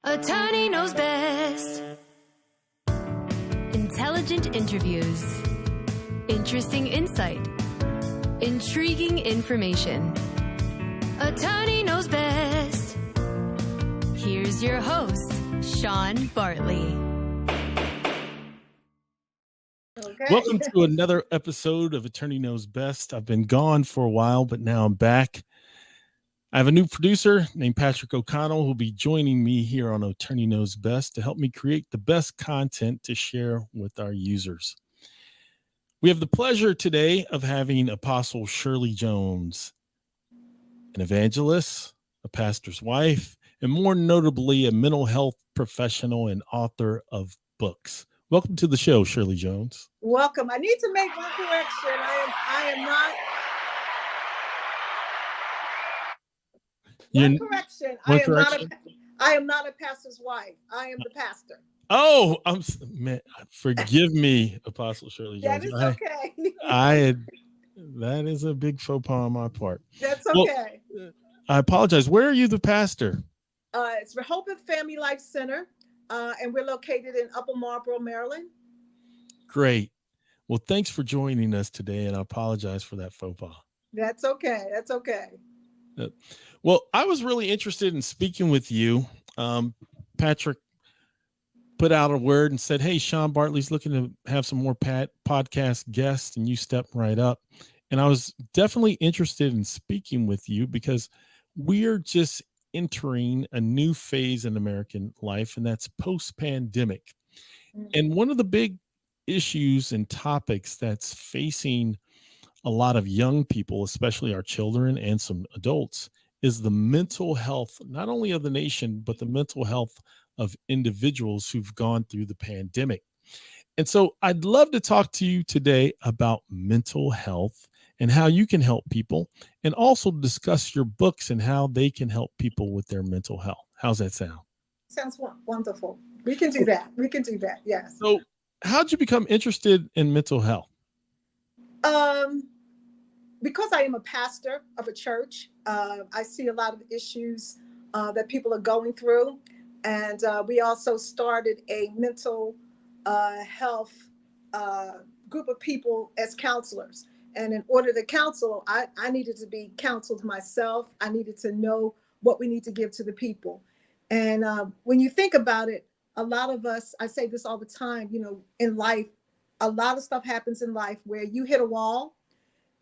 Attorney knows best. Intelligent interviews. Interesting insight. Intriguing information. Attorney knows best. Here's your host, Sean Bartley. Okay. Welcome to another episode of Attorney Knows Best. I've been gone for a while, but now I'm back. I have a new producer named Patrick O'Connell who'll be joining me here on Attorney Knows Best to help me create the best content to share with our users. We have the pleasure today of having Apostle Shirley Jones, an evangelist, a pastor's wife, and more notably, a mental health professional and author of books. Welcome to the show, Shirley Jones. Welcome. I need to make one correction. I am not. One correction. I am not a pastor's wife. I am the pastor. Oh, forgive me, Apostle Shirley Jones. That is okay. That is a big faux pas on my part. That's okay. Well, I apologize. Where are you the pastor? It's Rehoboth Family Life Center, and we're located in Upper Marlboro, Maryland. Great. Well, thanks for joining us today, and I apologize for that faux pas. That's okay. That's okay. Well, I was really interested in speaking with you. Patrick put out a word and said, hey, Sean Bartley's looking to have some more podcast guests, and you stepped right up. And I was definitely interested in speaking with you because we're just entering a new phase in American life, and that's post-pandemic. Mm-hmm. And one of the big issues and topics that's facing a lot of young people, especially our children and some adults, is the mental health, not only of the nation, but the mental health of individuals who've gone through the pandemic. And so I'd love to talk to you today about mental health and how you can help people, and also discuss your books and how they can help people with their mental health. How's that sound? Sounds wonderful. We can do that. Yes. So how'd you become interested in mental health? Because I am a pastor of a church, I see a lot of issues that people are going through. And we also started a mental health group of people as counselors. And in order to counsel, I needed to be counseled myself. I needed to know what we need to give to the people. And when you think about it, a lot of us, I say this all the time, in life, a lot of stuff happens in life where you hit a wall.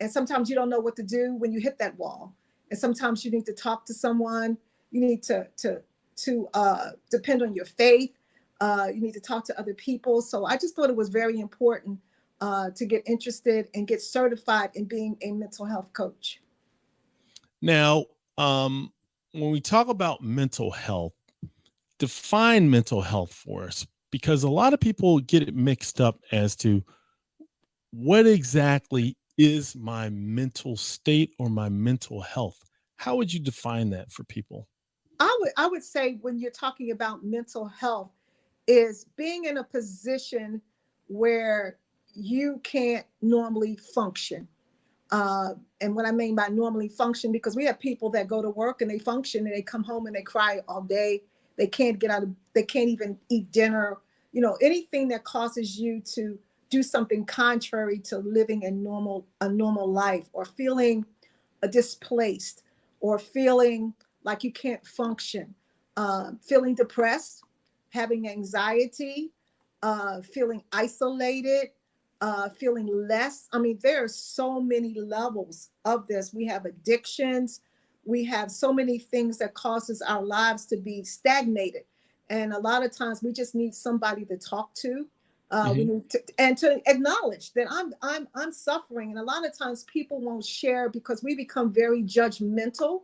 And sometimes you don't know what to do when you hit that wall. And sometimes you need to talk to someone. You need to depend on your faith. You need to talk to other people. So I just thought it was very important to get interested and get certified in being a mental health coach. Now, when we talk about mental health, define mental health for us, because a lot of people get it mixed up as to what exactly is my mental state or my mental health. How would you define that for people? I would say when you're talking about mental health is being in a position where you can't normally function. And what I mean by normally function, because we have people that go to work and they function and they come home and they cry all day. They can't they can't even eat dinner. Anything that causes you to do something contrary to living a normal life, or feeling displaced, or feeling like you can't function, feeling depressed, having anxiety, feeling isolated, feeling less. I mean, there are so many levels of this. We have addictions. We have so many things that causes our lives to be stagnated. And a lot of times we just need somebody to talk to. We need to acknowledge that I'm suffering. And a lot of times people won't share because we become very judgmental.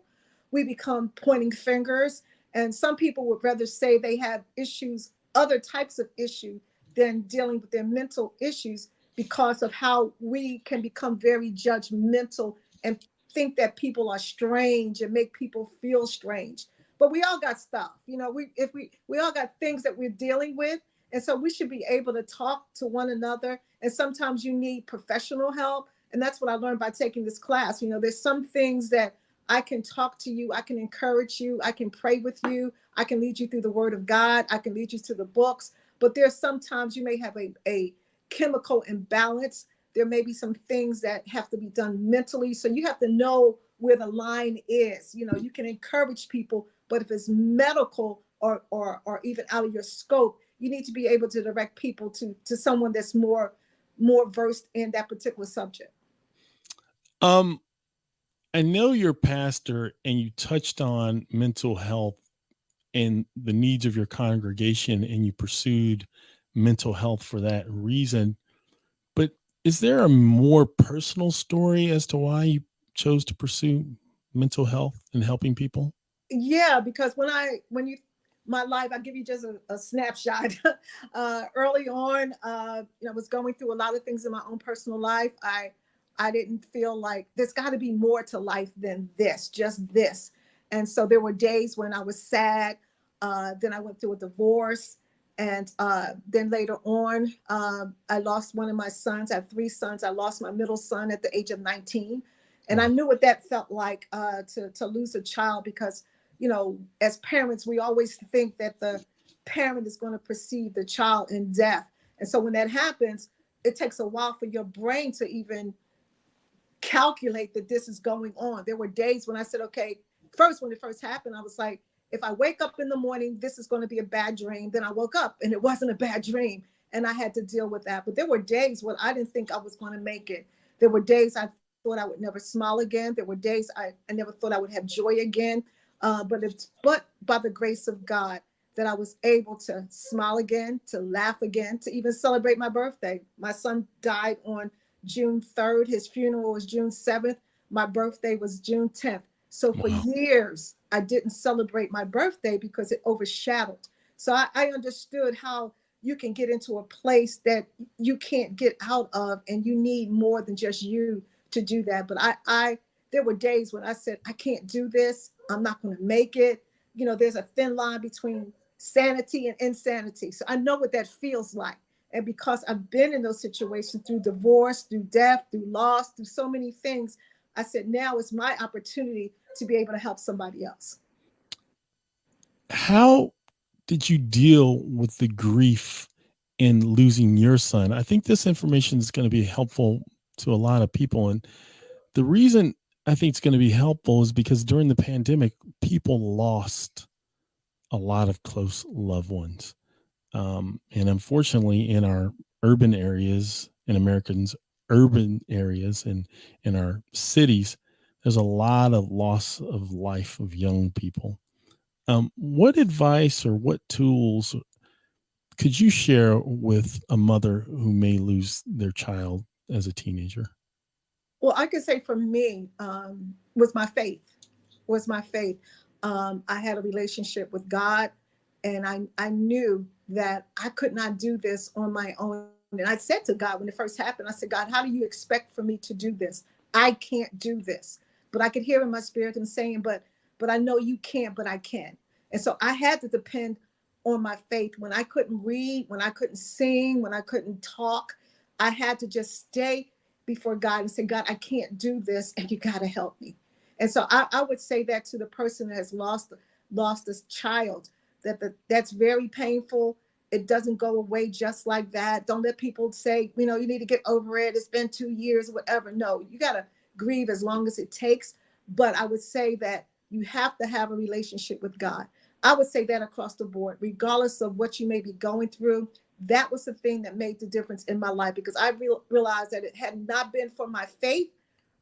We become pointing fingers. And some people would rather say they have issues, other types of issues, than dealing with their mental issues, because of how we can become very judgmental and think that people are strange and make people feel strange. But we all got stuff, we all got things that we're dealing with. And so we should be able to talk to one another. And sometimes you need professional help. And that's what I learned by taking this class. There's some things that I can talk to you. I can encourage you. I can pray with you. I can lead you through the word of God. I can lead you to the books. But there's sometimes you may have a chemical imbalance. There may be some things that have to be done mentally. So you have to know where the line is. You know, you can encourage people, but if it's medical or even out of your scope, you need to be able to direct people to someone that's more versed in that particular subject. I know you're a pastor and you touched on mental health and the needs of your congregation, and you pursued mental health for that reason. But is there a more personal story as to why you chose to pursue mental health and helping people? Yeah, because when you my life, I'll give you just a snapshot. Early on, I was going through a lot of things in my own personal life. I didn't feel like there's got to be more to life than this, just this. And so there were days when I was sad. Then I went through a divorce. And then later on, I lost one of my sons. I have 3 sons. I lost my middle son at the age of 19. And I knew what that felt like to lose a child, because, you know, as parents, we always think that the parent is going to precede the child in death. And so when that happens, it takes a while for your brain to even calculate that this is going on. There were days when I said, okay, when it first happened, I was like, if I wake up in the morning, this is going to be a bad dream. Then I woke up and it wasn't a bad dream. And I had to deal with that. But there were days when I didn't think I was going to make it. There were days I thought I would never smile again. There were days I never thought I would have joy again. But by the grace of God, that I was able to smile again, to laugh again, to even celebrate my birthday. My son died on June 3rd. His funeral was June 7th. My birthday was June 10th. So for years, I didn't celebrate my birthday because it overshadowed. So I understood how you can get into a place that you can't get out of, and you need more than just you to do that. But there were days when I said, I can't do this. I'm not going to make it. You know, there's a thin line between sanity and insanity. So I know what that feels like. And because I've been in those situations through divorce, through death, through loss, through so many things, I said, now is my opportunity to be able to help somebody else. How did you deal with the grief in losing your son? I think this information is going to be helpful to a lot of people. And the reason I think it's going to be helpful is because during the pandemic, people lost a lot of close loved ones. And unfortunately, in our urban areas, in Americans' urban areas, and in our cities, there's a lot of loss of life of young people. What advice or what tools could you share with a mother who may lose their child as a teenager? Well, I could say for me, was my faith. I had a relationship with God, and I knew that I could not do this on my own. And I said to God, when it first happened, I said, God, how do you expect for me to do this? I can't do this. But I could hear in my spirit him saying, but I know you can't, but I can. And so I had to depend on my faith. When I couldn't read, when I couldn't sing, when I couldn't talk, I had to just stay before God and say, God, I can't do this, and you got to help me. And so I would say that to the person that has lost this child, that's very painful. It doesn't go away just like that. Don't let people say, you know, you need to get over it. It's been 2 years, whatever. No, you got to grieve as long as it takes. But I would say that you have to have a relationship with God. I would say that across the board, regardless of what you may be going through. That was the thing that made the difference in my life, because I realized that it had not been for my faith,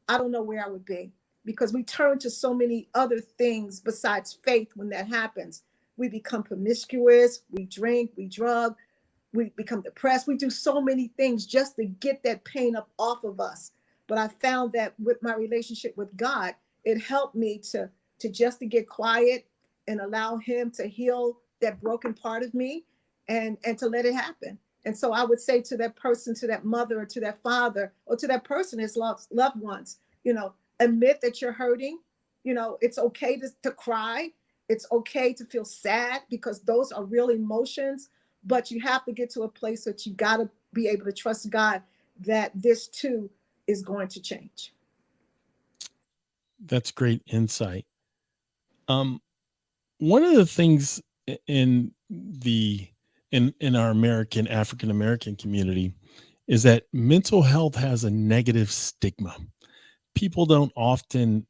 I don't know where I would be, because we turn to so many other things besides faith. When that happens, we become promiscuous, we drink, we drug, we become depressed. We do so many things just to get that pain up off of us. But I found that with my relationship with God, it helped me to to get quiet and allow him to heal that broken part of me, and to let it happen. And so I would say to that person, to that mother, or to that father, or to that person, his loved ones, you know, admit that you're hurting. You know, it's okay to cry. It's okay to feel sad, because those are real emotions. But you have to get to a place that you got to be able to trust God that this too is going to change. That's great insight. One of the things in our African American community is that mental health has a negative stigma. People don't often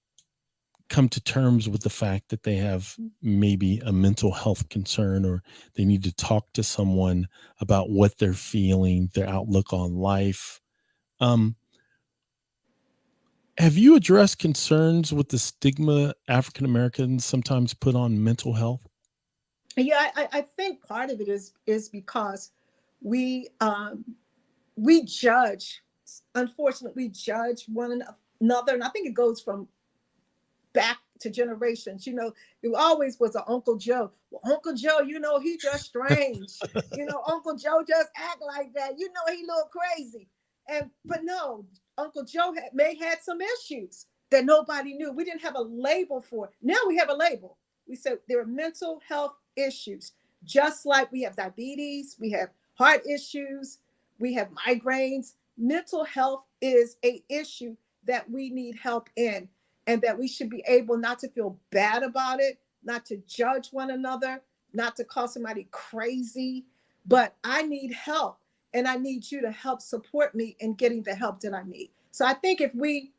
come to terms with the fact that they have maybe a mental health concern, or they need to talk to someone about what they're feeling, their outlook on life. Have you addressed concerns with the stigma African Americans sometimes put on mental health? Yeah, I think part of it is because we judge. Unfortunately, we judge one another, and I think it goes from back to generations. It always was an Uncle Joe. Well, Uncle Joe, he just strange. Uncle Joe just act like that. He a little crazy. But no, Uncle Joe may had some issues that nobody knew. We didn't have a label for it. Now we have a label. We said there are mental health issues, just like we have diabetes, we have heart issues, we have migraines. Mental health is an issue that we need help in, and that we should be able not to feel bad about it, not to judge one another, not to call somebody crazy, but I need help, and I need you to help support me in getting the help that I need. So I think if we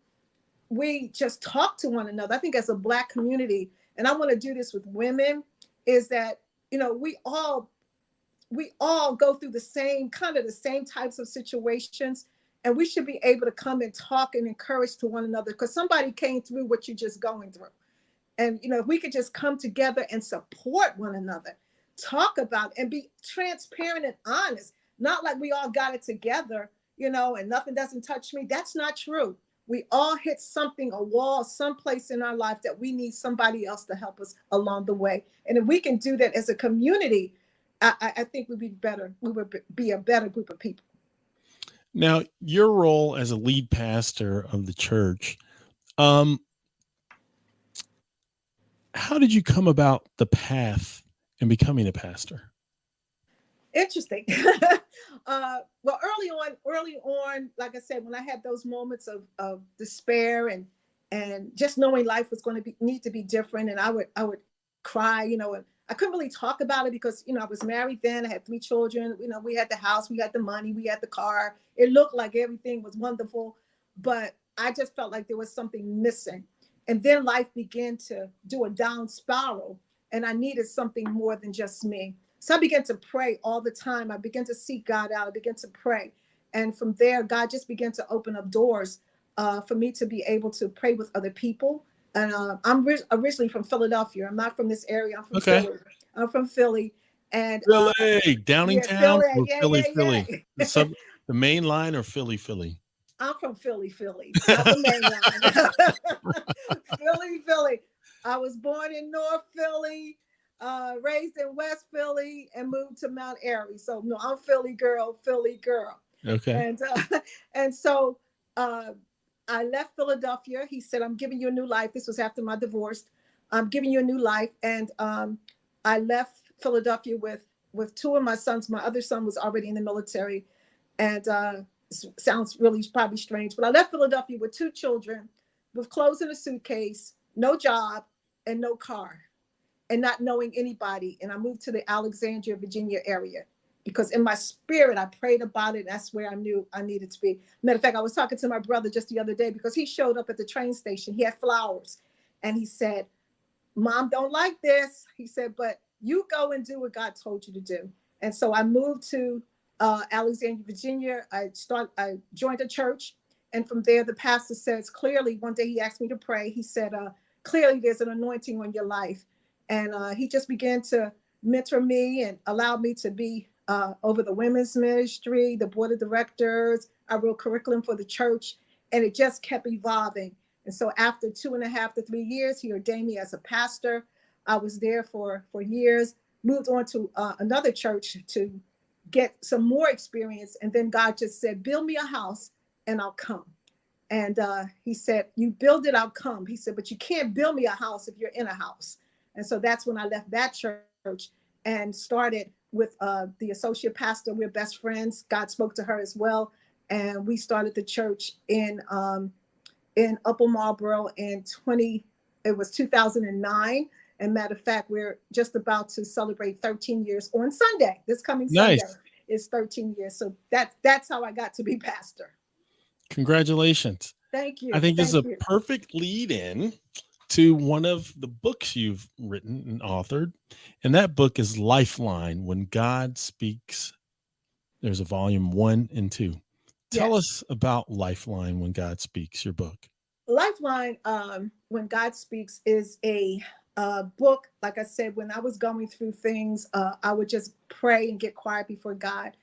just talk to one another, I think as a Black community, and I want to do this with women, is that, we all go through the same types of situations, and we should be able to come and talk and encourage to one another, because somebody came through what you're just going through. And, if we could just come together and support one another, talk about and be transparent and honest, not like we all got it together, and nothing doesn't touch me. That's not true. We all hit something, a wall, someplace in our life that we need somebody else to help us along the way. And if we can do that as a community, I think we'd be better. We would be a better group of people. Now, your role as a lead pastor of the church, how did you come about the path in becoming a pastor? Interesting. Well, early on, like I said, when I had those moments of despair and just knowing life was going to need to be different, and I would cry, and I couldn't really talk about it because, I was married then. I had 3 children. We had the house, we had the money, we had the car. It looked like everything was wonderful, but I just felt like there was something missing. And then life began to do a down spiral, and I needed something more than just me. So I began to pray all the time. I began to seek God out. I began to pray. And from there, God just began to open up doors for me to be able to pray with other people. And I'm originally from Philadelphia. I'm not from this area. I'm from Philly. I'm from Philly. And Philly, Downingtown, Philly, or Philly? The main line or Philly? I'm from Philly, not the main line. Philly. I was born in North Philly, raised in West Philly, and moved to Mount Airy. So no, I'm Philly girl. Okay. And so I left Philadelphia. He said, "I'm giving you a new life." This was after my divorce. "I'm giving you a new life," and I left Philadelphia with 2 of my sons. My other son was already in the military, and sounds really probably strange, but I left Philadelphia with 2 children, with clothes in a suitcase, no job, and no car, and not knowing anybody. And I moved to the Alexandria, Virginia area, because in my spirit, I prayed about it. And that's where I knew I needed to be. Matter of fact, I was talking to my brother just the other day, because he showed up at the train station. He had flowers, and he said, "Mom don't like this." He said, "But you go and do what God told you to do." And so I moved to Alexandria, Virginia. I joined a church. And from there, the pastor says, clearly, one day he asked me to pray. He said, clearly there's an anointing on your life. And he just began to mentor me and allowed me to be over the women's ministry, the board of directors. I wrote curriculum for the church, and it just kept evolving. And so after 2.5 to 3 years, he ordained me as a pastor. I was there for years, moved on to another church to get some more experience. And then God just said, "Build me a house and I'll come." And he said, "You build it, I'll come." He said, "But you can't build me a house if you're in a house." And so that's when I left that church and started with the associate pastor. We're best friends. God spoke to her as well. And we started the church in in Upper Marlboro in 2009. And matter of fact, we're just about to celebrate 13 years on Sunday. This coming Sunday Nice. is 13 years. So that's how I got to be pastor. Congratulations. Thank you. I think this is Thank a you. perfect lead in to one of the books you've written and authored. And that book is Lifeline When God Speaks. There's a volume 1 and 2. Tell Yes. us about Lifeline When God Speaks, your book. Lifeline, When God Speaks, is a book. Like I said, when I was going through things, I would just pray and get quiet before God.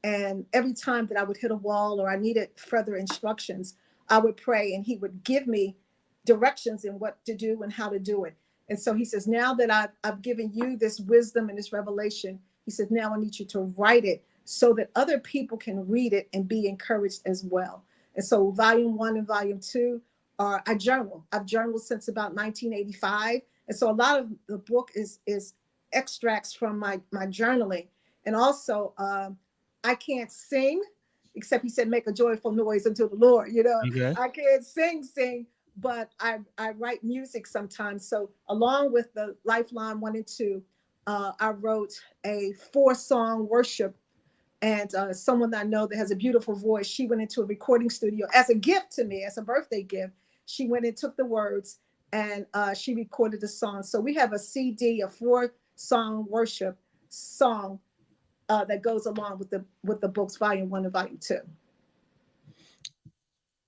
And every time that I would hit a wall or I needed further instructions, I would pray and he would give me directions in what to do and how to do it. And so he says, now that I've given you this wisdom and this revelation, he says, now I need you to write it so that other people can read it and be encouraged as well. And so volume 1 and volume 2 are, I journal. I've journaled since about 1985. And so a lot of the book is extracts from my journaling. And also, I can't sing, except he said, make a joyful noise unto the Lord. You know, Okay. I can't sing, but I write music sometimes. So along with the Lifeline 1 and 2, I wrote a 4-song worship. And someone that I know that has a beautiful voice, she went into a recording studio as a gift to me, as a birthday gift. She went and took the words and she recorded the song. So we have a CD, a 4-song worship song that goes along with the books, volume 1 and volume 2.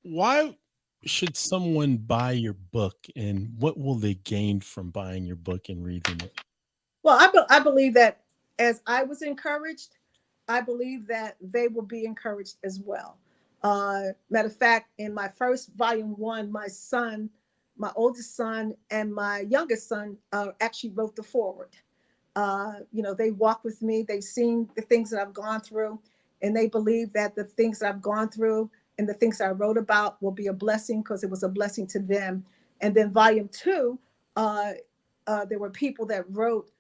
Why should someone buy your book, and what will they gain from buying your book and reading it? Well, I believe that as I was encouraged, I believe that they will be encouraged as well. Matter of fact, in my first volume 1, my son, my oldest son, and my youngest son actually wrote the foreword. They walk with me, they've seen the things that I've gone through, and they believe that the things that I've gone through and the things that I wrote about will be a blessing because it was a blessing to them. And then volume 2, there were people that wrote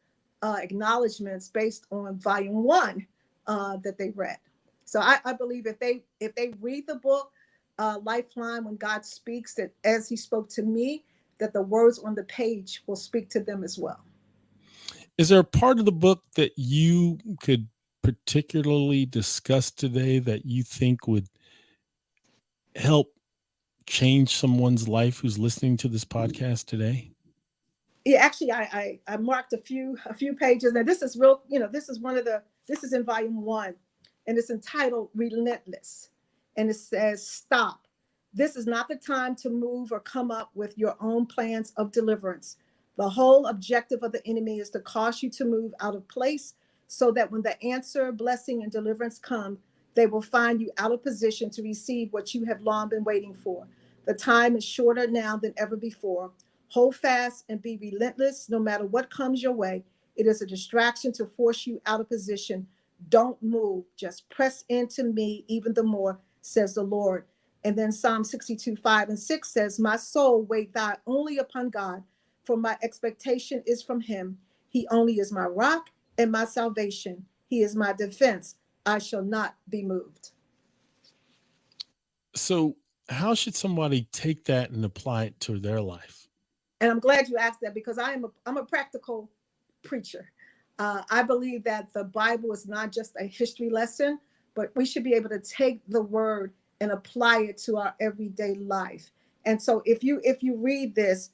acknowledgments based on volume 1 that they read. So I believe if they read the book, Lifeline When God Speaks, that as he spoke to me, that the words on the page will speak to them as well. Is there a part of the book that you could particularly discuss today that you think would help change someone's life who's listening to this podcast today? Yeah, actually, I marked a few pages. Now this is real. This is in volume 1, and it's entitled Relentless, and it says, "Stop. This is not the time to move or come up with your own plans of deliverance. The whole objective of the enemy is to cause you to move out of place so that when the answer, blessing, and deliverance come, they will find you out of position to receive what you have long been waiting for. The time is shorter now than ever before. Hold fast and be relentless no matter what comes your way. It is a distraction to force you out of position. Don't move. Just press into me even the more, says the Lord." And then Psalm 62:5-6 says, "My soul, wait thou only upon God, for my expectation is from him. He only is my rock and my salvation. He is my defense. I shall not be moved." So how should somebody take that and apply it to their life? And I'm glad you asked that because I'm a practical preacher. I believe that the Bible is not just a history lesson, but we should be able to take the word and apply it to our everyday life. And so if you read this,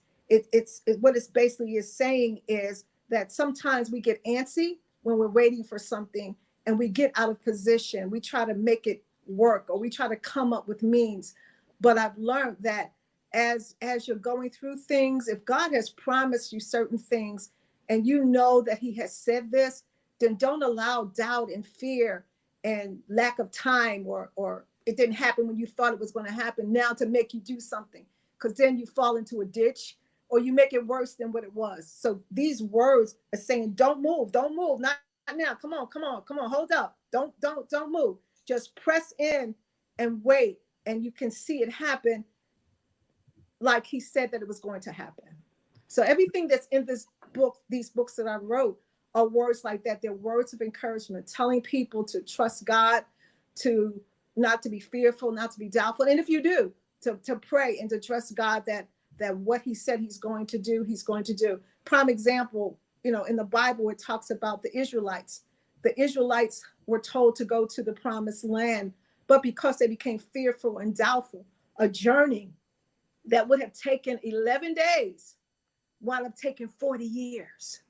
what it's basically is saying is that sometimes we get antsy when we're waiting for something and we get out of position. We try to make it work or we try to come up with means. But I've learned that as you're going through things, if God has promised you certain things and you know that he has said this, then don't allow doubt and fear and lack of time or it didn't happen when you thought it was going to happen now to make you do something, because then you fall into a ditch or you make it worse than what it was. So these words are saying, don't move, not now. Come on, hold up. Don't move. Just press in and wait, and you can see it happen like he said that it was going to happen. So everything that's in this book, these books that I wrote, are words like that. They're words of encouragement, telling people to trust God, to not to be fearful, not to be doubtful. And if you do, to pray and to trust God that what he said he's going to do, he's going to do. Prime example, in the Bible, it talks about the Israelites. The Israelites were told to go to the promised land, but because they became fearful and doubtful, a journey that would have taken 11 days wound up taking 40 years.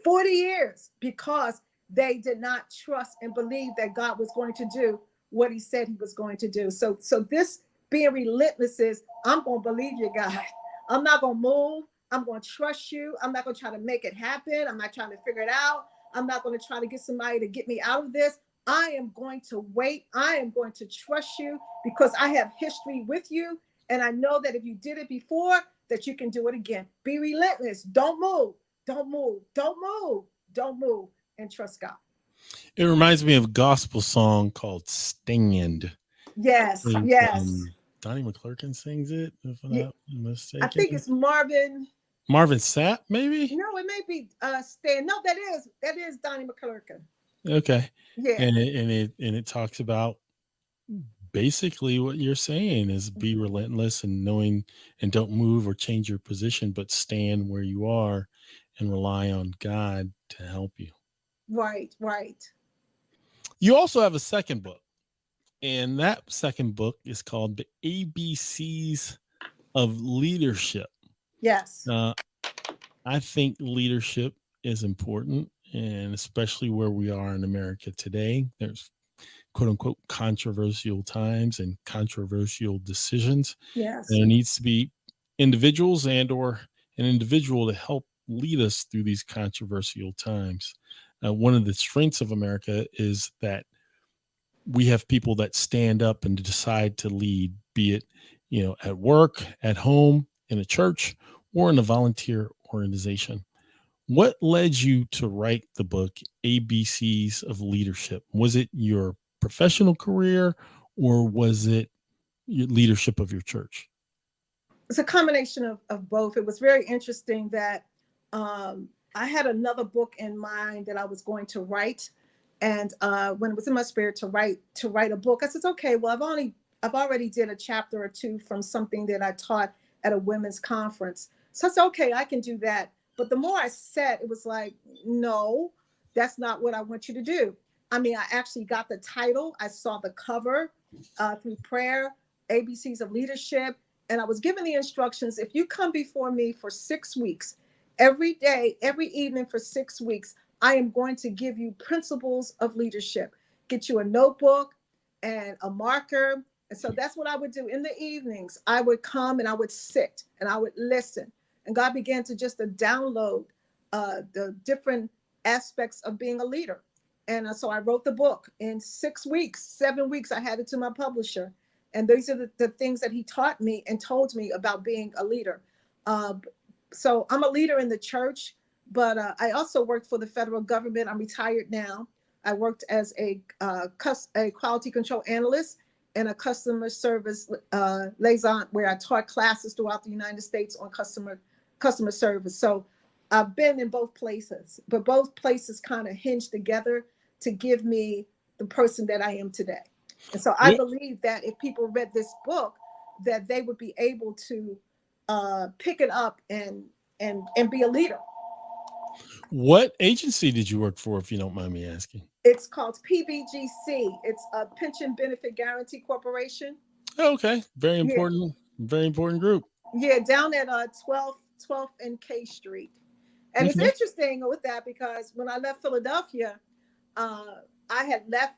40 years because they did not trust and believe that God was going to do what he said he was going to do. So this being relentless is, I'm going to believe you, God. I'm not going to move. I'm going to trust you. I'm not going to try to make it happen. I'm not trying to figure it out. I'm not going to try to get somebody to get me out of this. I am going to wait. I am going to trust you because I have history with you. And I know that if you did it before, that you can do it again. Be relentless. Don't move. Don't move. Don't move. Don't move. And trust God. It reminds me of a gospel song called Stand. Yes. I think, Yes. Donnie McClurkin sings it, if I'm Yeah. not mistaken. I think it's Marvin Sapp, maybe? No, it may be Stan. No, that is Donnie McClurkin. Okay. Yeah. And it talks about basically what you're saying is be relentless and knowing and don't move or change your position, but stand where you are and rely on God to help you. Right. You also have a second book, and that second book is called The ABCs of Leadership. Yes. I think leadership is important, and especially where we are in America today, there's quote unquote controversial times and controversial decisions. Yes. And there needs to be individuals and or an individual to help lead us through these controversial times. One of the strengths of America is that we have people that stand up and decide to lead, be it, at work, at home, in a church, or in a volunteer organization. What led you to write the book ABCs of Leadership? Was it your professional career or was it your leadership of your church? It's a combination of both. It was very interesting that I had another book in mind that I was going to write. And when it was in my spirit to write a book, I said, okay, well, I've already did a chapter or two from something that I taught at a women's conference. So I said, okay, I can do that. But the more I said, it was like, no, that's not what I want you to do. I mean, I actually got the title. I saw the cover through prayer, ABCs of Leadership. And I was given the instructions, if you come before me for 6 weeks, every day, every evening for 6 weeks, I am going to give you principles of leadership. Get you a notebook and a marker. And so that's what I would do in the evenings. I would come and I would sit and I would listen. And God began to just download the different aspects of being a leader. And so I wrote the book in 6 weeks, 7 weeks. I had it to my publisher. And these are the things that he taught me and told me about being a leader. So I'm a leader in the church, but I also worked for the federal government. I'm retired now. I worked as a quality control analyst and a customer service liaison, where I taught classes throughout the United States on customer service. So I've been in both places, but both places kind of hinge together to give me the person that I am today. And so I believe that if people read this book, that they would be able to pick it up and be a leader. What agency did you work for, if you don't mind me asking? It's called PBGC. It's a Pension Benefit Guarantee Corporation. Okay. Very important group. Yeah, down at 12th and K Street. And It's interesting with that because when I left Philadelphia, I had left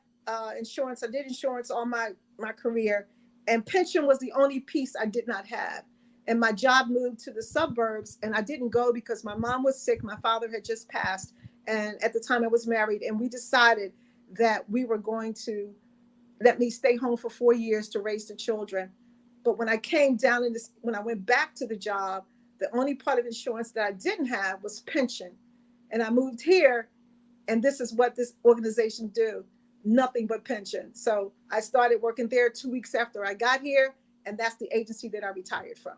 insurance. I did insurance all my career, and pension was the only piece I did not have. And my job moved to the suburbs, and I didn't go because my mom was sick. My father had just passed. And at the time I was married, and we decided that we were going to let me stay home for 4 years to raise the children. But when I came down when I went back to the job, the only part of insurance that I didn't have was pension. And I moved here, and this is what this organization do, nothing but pension. So I started working there 2 weeks after I got here, and that's the agency that I retired from.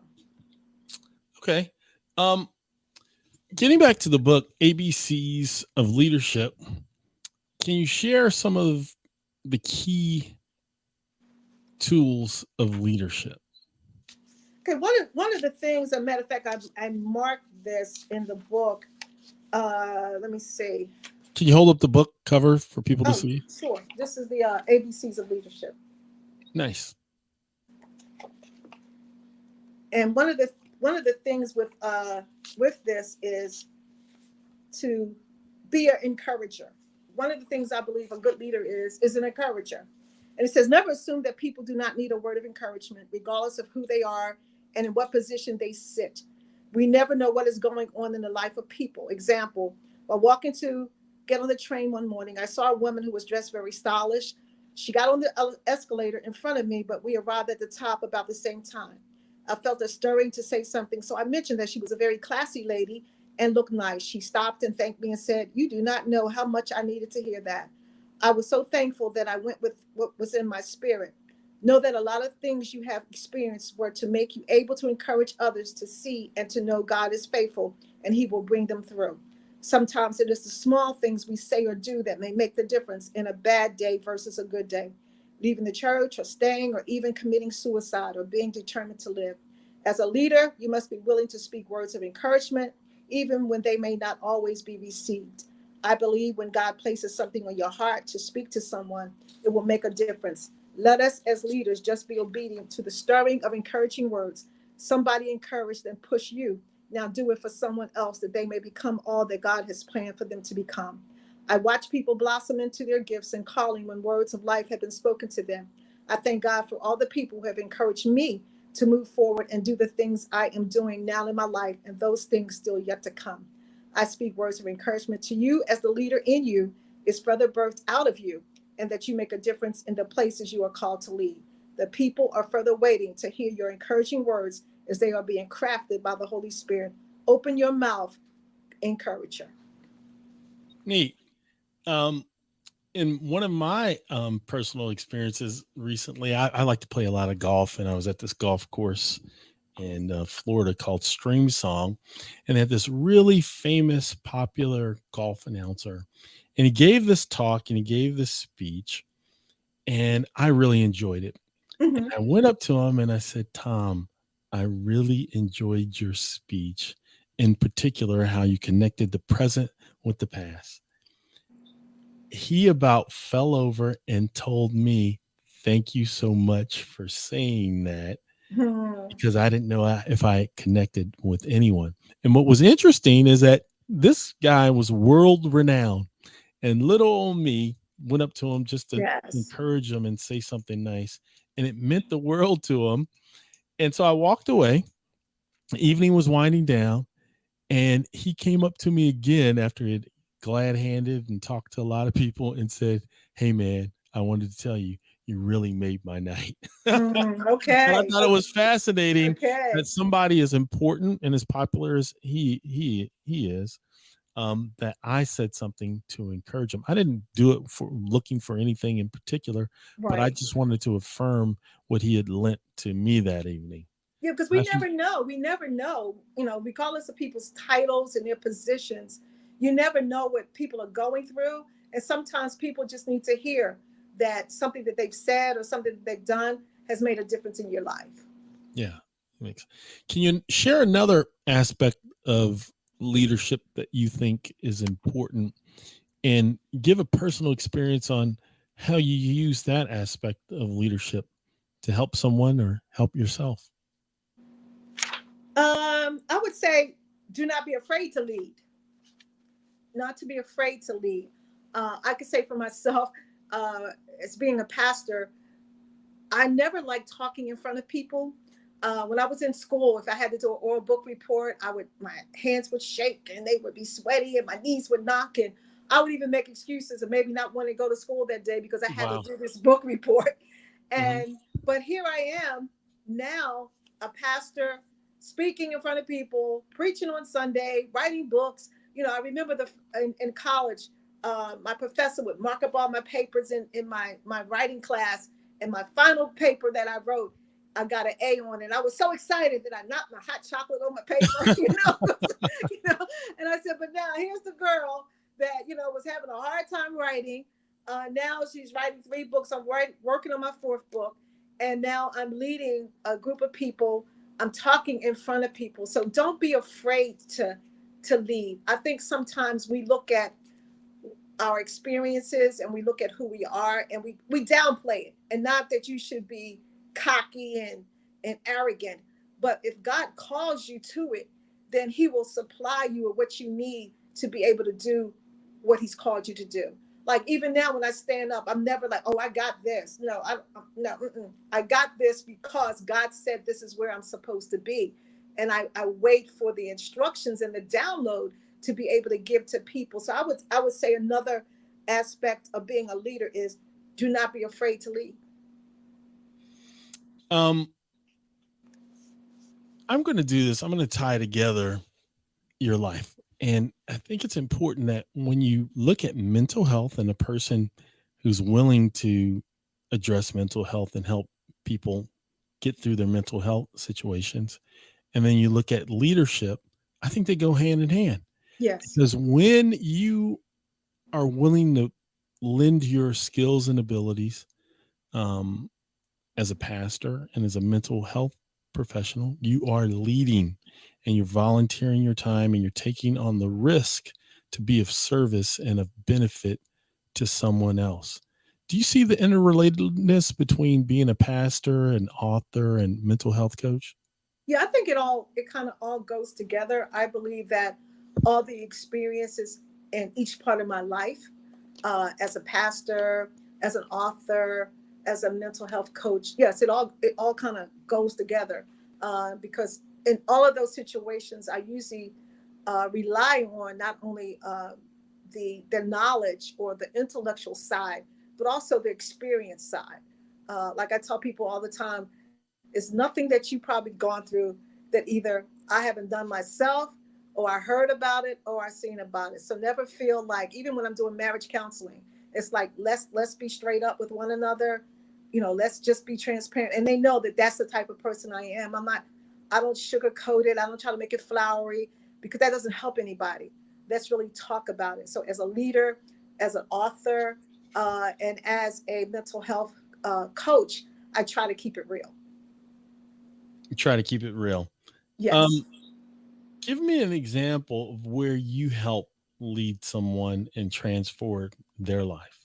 Okay. Getting back to the book, ABCs of Leadership, can you share some of the key tools of leadership? Okay, one of the things, as a matter of fact, I marked this in the book. Let me see. Can you hold up the book cover for people to Oh, see? sure. This is the ABCs of Leadership. Nice. And one of the things with this is to be an encourager. One of the things I believe a good leader is an encourager. And it says, never assume that people do not need a word of encouragement, regardless of who they are and in what position they sit. We never know what is going on in the life of people. Example, while get on the train one morning, I saw a woman who was dressed very stylish. She got on the escalator in front of me, but we arrived at the top about the same time. I felt a stirring to say something, so I mentioned that she was a very classy lady and looked nice. She stopped and thanked me and said, "You do not know how much I needed to hear that." I was so thankful that I went with what was in my spirit. Know that a lot of things you have experienced were to make you able to encourage others to see and to know God is faithful and he will bring them through. Sometimes it is the small things we say or do that may make the difference in a bad day versus a good day. Leaving the church or staying or even committing suicide or being determined to live. As a leader, you must be willing to speak words of encouragement, even when they may not always be received. I believe when God places something on your heart to speak to someone, it will make a difference. Let us as leaders just be obedient to the stirring of encouraging words. Somebody encouraged and push you. Now do it for someone else that they may become all that God has planned for them to become. I watch people blossom into their gifts and calling when words of life have been spoken to them. I thank God for all the people who have encouraged me to move forward and do the things I am doing now in my life, and those things still yet to come. I speak words of encouragement to you as the leader in you is further birthed out of you, and that you make a difference in the places you are called to lead. The people are further waiting to hear your encouraging words as they are being crafted by the Holy Spirit. Open your mouth, encourager. Neat. Um, in one of my personal experiences recently, I like to play a lot of golf, and I was at this golf course in Florida called Stream Song, and they had this really famous, popular golf announcer, and he gave this talk and he gave this speech, and I really enjoyed it. And Mm-hmm. I went up to him and I said, "Tom, I really enjoyed your speech, in particular how you connected the present with the past." He about fell over and told me, "Thank you so much for saying that," Mm-hmm. because I didn't know if I connected with anyone. And what was interesting is that this guy was world renowned, and little old me went up to him just to Yes. encourage him and say something nice. And it meant the world to him. And so I walked away. The evening was winding down, and he came up to me again after he'd glad handed and talked to a lot of people and said, "Hey, man, I wanted to tell you, you really made my night." Mm, And I okay. thought it was fascinating Okay. that somebody as important and as popular as he is, that I said something to encourage him. I didn't do it for looking for anything in particular, but I Right. just wanted to affirm what he had lent to me that evening. Yeah, because we I think, never know. We never know. Regardless of people's titles and their positions, you never know what people are going through. And sometimes people just need to hear that something that they've said or something that they've done has made a difference in your life. yeah, can you share another aspect of leadership that you think is important and give a personal experience on how you use that aspect of leadership to help someone or help yourself? I would say do not be afraid to lead. Not to be afraid to lead. I could say for myself, as being a pastor, I never liked talking in front of people. When I was in school, if I had to do an oral book report, my hands would shake and they would be sweaty and my knees would knock, and I would even make excuses and maybe not want to go to school that day because I had to Wow. do this book report. Hmm. And but here I am now, a pastor, speaking in front of people, preaching on Sunday, writing books. I remember in college, my professor would mark up all my papers in my writing class, and my final paper that I wrote, I got an A on it. I was so excited that I knocked my hot chocolate on my paper, you know. And I said, but now here's the girl that was having a hard time writing. Now she's writing 3 books. I'm working on my 4th book, and now I'm leading a group of people I'm talking in front of people. So don't be afraid to lead. I think sometimes we look at our experiences and we look at who we are and we downplay it. And not that you should be cocky and arrogant, but if God calls you to it, then he will supply you with what you need to be able to do what he's called you to do. Like even now when I stand up, I'm never like, oh, I got this. No, no, I got this because God said this is where I'm supposed to be. And I wait for the instructions and the download to be able to give to people. So I would say another aspect of being a leader is do not be afraid to lead. I'm going to do this. I'm going to tie together your life. And I think it's important that when you look at mental health and a person who's willing to address mental health and help people get through their mental health situations, and then you look at leadership, I think they go hand in hand. Yes. Because when you are willing to lend your skills and abilities as a pastor and as a mental health professional, you are leading and you're volunteering your time and you're taking on the risk to be of service and of benefit to someone else. Do you see the interrelatedness between being a pastor, an author, and mental health coach? Yeah, I think it kind of all goes together. I believe that all the experiences in each part of my life, as a pastor, as an author, as a mental health coach, yes, it all kind of goes together, because in all of those situations, I usually rely on not only the knowledge or the intellectual side, but also the experience side. Like I tell people all the time, it's nothing that you probably gone through that either I haven't done myself, or I heard about it, or I seen about it. So never feel like, even when I'm doing marriage counseling, it's like let's be straight up with one another. Let's just be transparent. And they know that that's the type of person I am. I don't sugarcoat it. I don't try to make it flowery, because that doesn't help anybody. Let's really talk about it. So as a leader, as an author, and as a mental health coach, I try to keep it real. Try to keep it real. Yes. Give me an example of where you help lead someone and transform their life,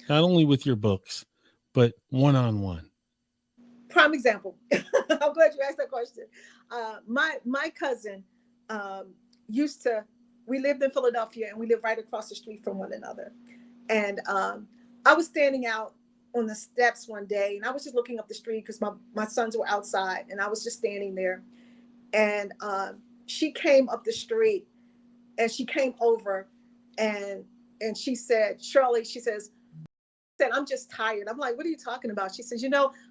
not only with your books, but one-on-one. Prime example. I'm glad you asked that question. My cousin used to. We lived in Philadelphia, and we lived right across the street from one another. And I was standing out on the steps one day, and I was just looking up the street because my sons were outside, and I was just standing there. And she came up the street, and she came over, and she said, Shirley, she said, I'm just tired. I'm like, what are you talking about? She says,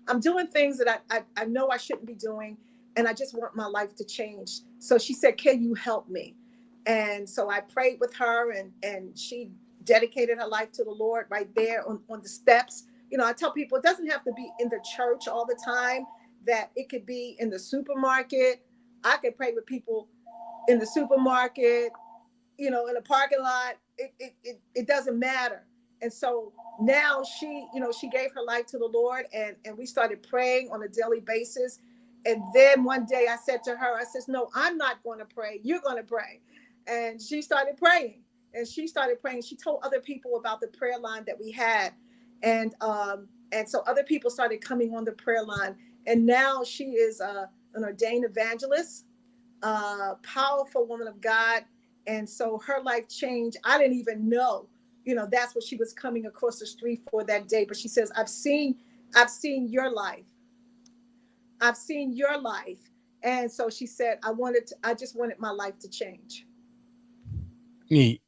I'm doing things that I know I shouldn't be doing, and I just want my life to change. So she said, can you help me? And so I prayed with her, and she dedicated her life to the Lord right there on the steps. I tell people it doesn't have to be in the church all the time, that it could be in the supermarket. I could pray with people in the supermarket, in a parking lot. It doesn't matter. And so now she gave her life to the Lord, and we started praying on a daily basis. And then one day I said to her, I says, no, I'm not going to pray. You're going to pray. And she started praying, She told other people about the prayer line that we had. And so other people started coming on the prayer line. And now she is an ordained evangelist, powerful woman of God. And so her life changed. I didn't even know, that's what she was coming across the street for that day. But she says, I've seen your life. I've seen your life. And so she said, I just wanted my life to change. Neat.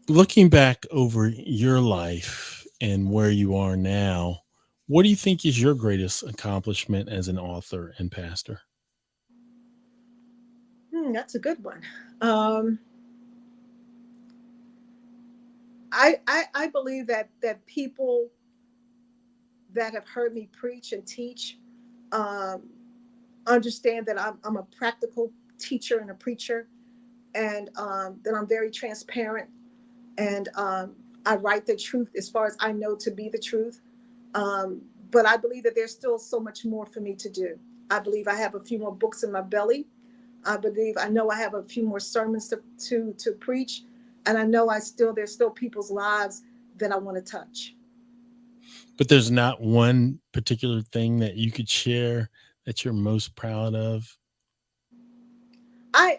Looking back over your life and where you are now, what do you think is your greatest accomplishment as an author and pastor? That's a good one. I believe that people that have heard me preach and teach understand that I'm a practical teacher and a preacher, and that I'm very transparent, and I write the truth as far as I know to be the truth. but I believe that there's still so much more for me to do. I believe I have a few more books in my belly. I know I have a few more sermons to preach, and I know there's still people's lives that I want to touch. But there's not one particular thing that you could share that you're most proud of? I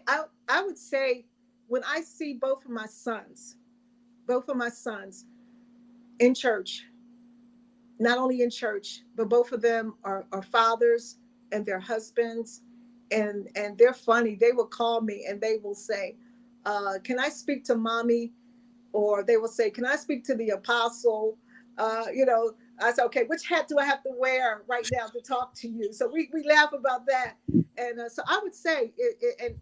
would say when I see both of my sons in church, not only in church, but both of them are fathers and their husbands, and they're funny. They will call me and they will say, can I speak to mommy? Or they will say, can I speak to the apostle? I said, okay, which hat do I have to wear right now to talk to you? So we laugh about that. And so I would say,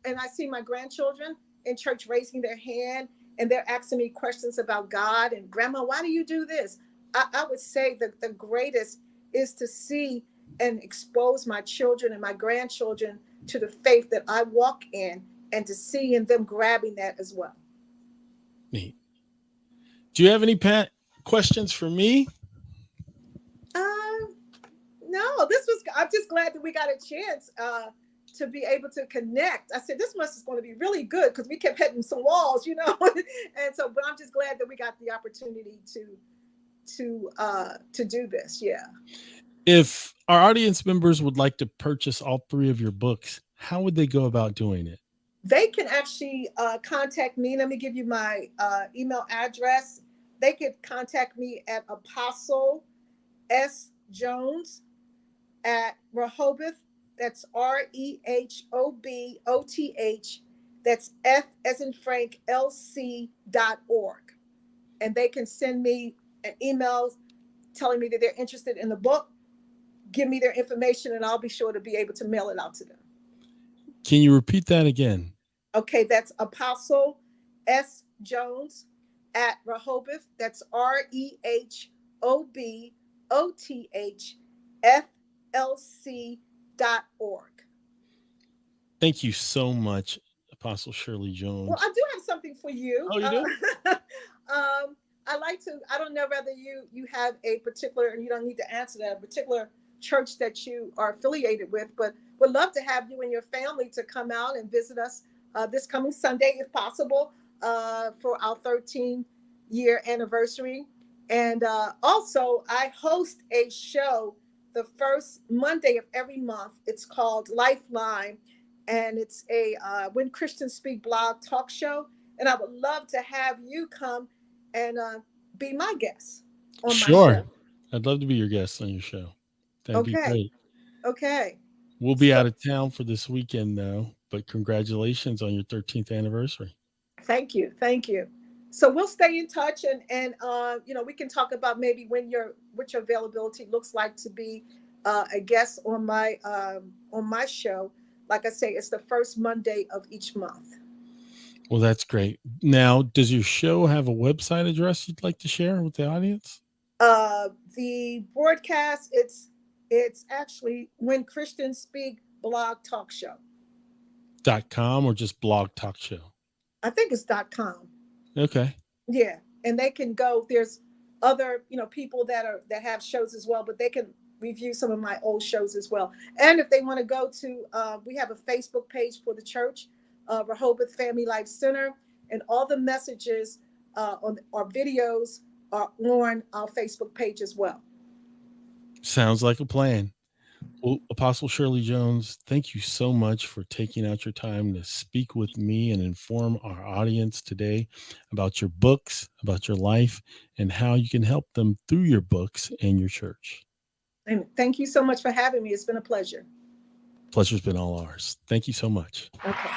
and I see my grandchildren in church raising their hand, and they're asking me questions about God. And Grandma, why do you do this? I would say that the greatest is to see and expose my children and my grandchildren to the faith that I walk in, and to see in them grabbing that as well. Neat. Do you have any questions for me? No, I'm just glad that we got a chance to be able to connect. I said, this is going to be really good, because we kept hitting some walls, and so, but I'm just glad that we got the opportunity to do this. Yeah. If our audience members would like to purchase all 3 of your books, how would they go about doing it? They can actually contact me. Let me give you my email address. They could contact me at Apostle S. Jones at Rehoboth. That's REHOBOTH. That's F as in Frank, LC.org. And they can send me an email telling me that they're interested in the book, give me their information, and I'll be sure to be able to mail it out to them. Can you repeat that again? Okay, that's Apostle S. Jones at Rehoboth. That's REHOBOTHFLC.org. Thank you so much, Apostle Shirley Jones. Well, I do have something for you. Oh, you do? I don't know whether you have a particular, and you don't need to answer that, a particular church that you are affiliated with, but would love to have you and your family to come out and visit us this coming Sunday, if possible, for our 13-year anniversary. And also, I host a show the first Monday of every month. It's called Lifeline, and it's a When Christians Speak blog talk show. And I would love to have you come and be my guest on my show. I'd love to be your guest on your show. That'd be great. Okay. We'll be out of town for this weekend, though, but congratulations on your 13th anniversary. Thank you. So we'll stay in touch, and we can talk about maybe what your availability looks like to be a guest on my show. Like I say, it's the first Monday of each month. Well, that's great. Now, does your show have a website address you'd like to share with the audience? The broadcast, it's actually When Christians Speak blog talk show. .com or just blog talk show? I think it's .com. Okay. Yeah, and they can go. There's other people that have shows as well, but they can review some of my old shows as well. And if they want to go to, we have a Facebook page for the church, Rehoboth Family Life Center, and all the messages on our videos are on our Facebook page as well. Sounds like a plan. Well, Apostle Shirley Jones, thank you so much for taking out your time to speak with me and inform our audience today about your books, about your life, and how you can help them through your books and your church. And thank you so much for having me. It's been a pleasure. Pleasure's been all ours. Thank you so much. Okay.